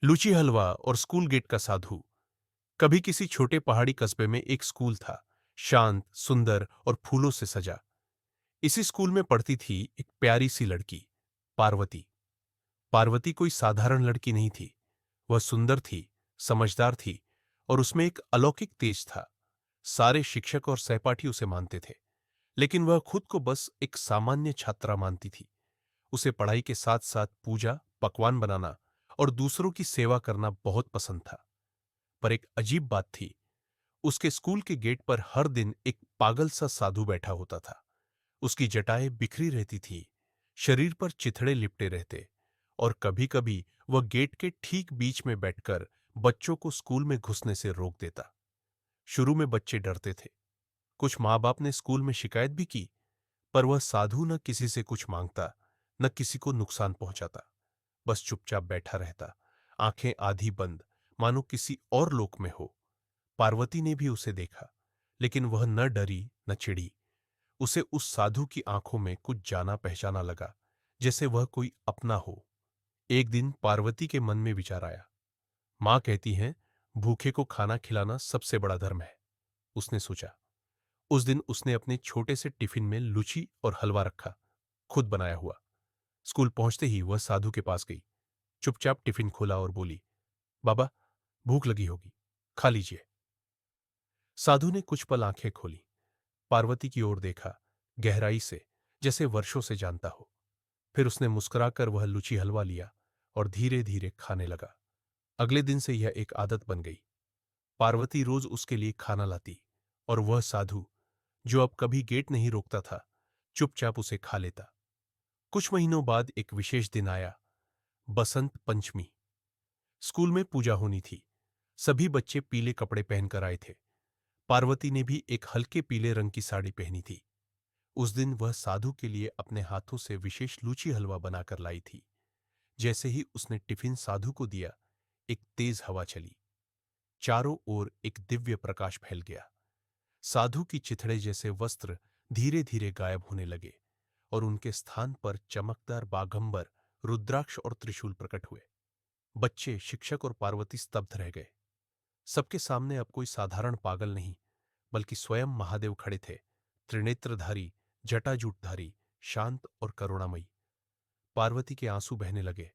लूची हलवा और school gate का साधु। कभी किसी छोटे पहाड़ी कस्बे में एक स्कूल था, शांत, सुंदर और फूलों से सजा। इसी स्कूल में पढ़ती थी एक प्यारी सी लड़की, पार्वती। पार्वती कोई साधारण लड़की नहीं थी। वह सुंदर थी, समझदार थी और उसमें एक अलौकिक तेज था। सारे शिक्षक और सहपाठी उसे मानते थे, लेकिन वह खुद को बस एक सामान्य छात्रा मानती थी। उसे पढ़ाई के साथ साथ पूजा, पकवान बनाना और दूसरों की सेवा करना बहुत पसंद था। पर एक अजीब बात थी, उसके स्कूल के गेट पर हर दिन एक पागल सा साधु बैठा होता था। उसकी जटाएं बिखरी रहती थी, शरीर पर चिथड़े लिपटे रहते और कभी-कभी वह गेट के ठीक बीच में बैठकर बच्चों को स्कूल में घुसने से रोक देता। शुरू में बच्चे डरते थे। कुछ माँ बाप ने स्कूल में शिकायत भी की, पर वह साधु न किसी से कुछ मांगता, न किसी को नुकसान पहुंचाता। बस चुपचाप बैठा रहता, आंखें आधी बंद, मानो किसी और लोक में हो। पार्वती ने भी उसे देखा, लेकिन वह न डरी न चिढ़ी। उसे उस साधु की आंखों में कुछ जाना पहचाना लगा, जैसे वह कोई अपना हो। एक दिन पार्वती के मन में विचार आया। मां कहती हैं, भूखे को खाना खिलाना सबसे बड़ा धर्म है। उसने सोचा। उस दिन उसने अपने छोटे से टिफिन में लूची और हलवा रखा, खुद बनाया हुआ। स्कूल पहुंचते ही वह साधु के पास गई, चुपचाप टिफिन खोला और बोली, बाबा, भूख लगी होगी, खा लीजिए। साधु ने कुछ पल आंखें खोली, पार्वती की ओर देखा, गहराई से, जैसे वर्षों से जानता हो। फिर उसने मुस्कुराकर वह लूची हलवा लिया और धीरे धीरे खाने लगा। अगले दिन से यह एक आदत बन गई। पार्वती रोज उसके लिए खाना लाती और वह साधु, जो अब कभी गेट नहीं रोकता था, चुपचाप उसे खा लेता। कुछ महीनों बाद एक विशेष दिन आया, बसंत पंचमी। स्कूल में पूजा होनी थी। सभी बच्चे पीले कपड़े पहनकर आए थे। पार्वती ने भी एक हल्के पीले रंग की साड़ी पहनी थी। उस दिन वह साधु के लिए अपने हाथों से विशेष लूची हलवा बनाकर लाई थी। जैसे ही उसने टिफिन साधु को दिया, एक तेज हवा चली। चारों ओर एक दिव्य प्रकाश फैल गया। साधु की चिथड़े जैसे वस्त्र धीरे धीरे गायब होने लगे और उनके स्थान पर चमकदार बाघंबर, रुद्राक्ष और त्रिशूल प्रकट हुए। बच्चे, शिक्षक और पार्वती स्तब्ध रह गए। सबके सामने अब कोई साधारण पागल नहीं, बल्कि स्वयं महादेव खड़े थे, त्रिनेत्रधारी, जटाजूटधारी, शांत और करुणामयी। पार्वती के आंसू बहने लगे,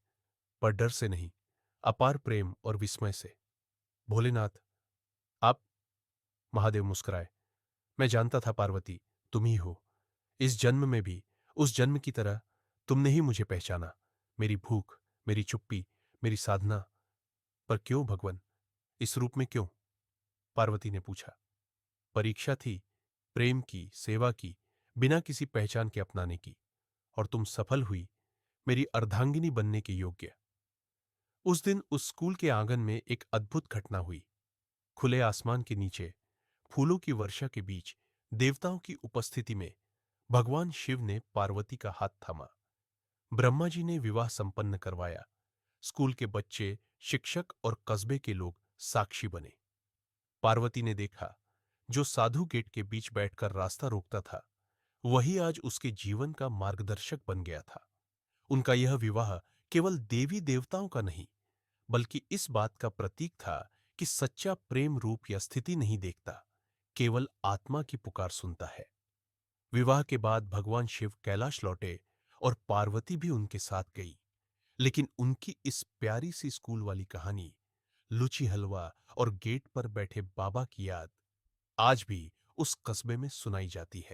पर डर से नहीं, अपार प्रेम और विस्मय से। भोलेनाथ, आप? महादेव मुस्कुराए। मैं जानता था पार्वती, तुम ही हो। इस जन्म में भी, उस जन्म की तरह तुमने ही मुझे पहचाना। मेरी भूख, मेरी चुप्पी, मेरी साधना। पर क्यों भगवन, इस रूप में क्यों? पार्वती ने पूछा। परीक्षा थी, प्रेम की, सेवा की, बिना किसी पहचान के अपनाने की। और तुम सफल हुई, मेरी अर्धांगिनी बनने के योग्य। उस दिन उस स्कूल के आंगन में एक अद्भुत घटना हुई। खुले आसमान के नीचे, फूलों की वर्षा के बीच, देवताओं की उपस्थिति में भगवान शिव ने पार्वती का हाथ थामा। ब्रह्मा जी ने विवाह संपन्न करवाया। स्कूल के बच्चे, शिक्षक और कस्बे के लोग साक्षी बने। पार्वती ने देखा, जो साधु गेट के बीच बैठकर रास्ता रोकता था, वही आज उसके जीवन का मार्गदर्शक बन गया था। उनका यह विवाह केवल देवी देवताओं का नहीं, बल्कि इस बात का प्रतीक था कि सच्चा प्रेम रूप या स्थिति नहीं देखता, केवल आत्मा की पुकार सुनता है। विवाह के बाद भगवान शिव कैलाश लौटे और पार्वती भी उनके साथ गई। लेकिन उनकी इस प्यारी सी स्कूल वाली कहानी, लूची हलवा और गेट पर बैठे बाबा की याद आज भी उस कस्बे में सुनाई जाती है।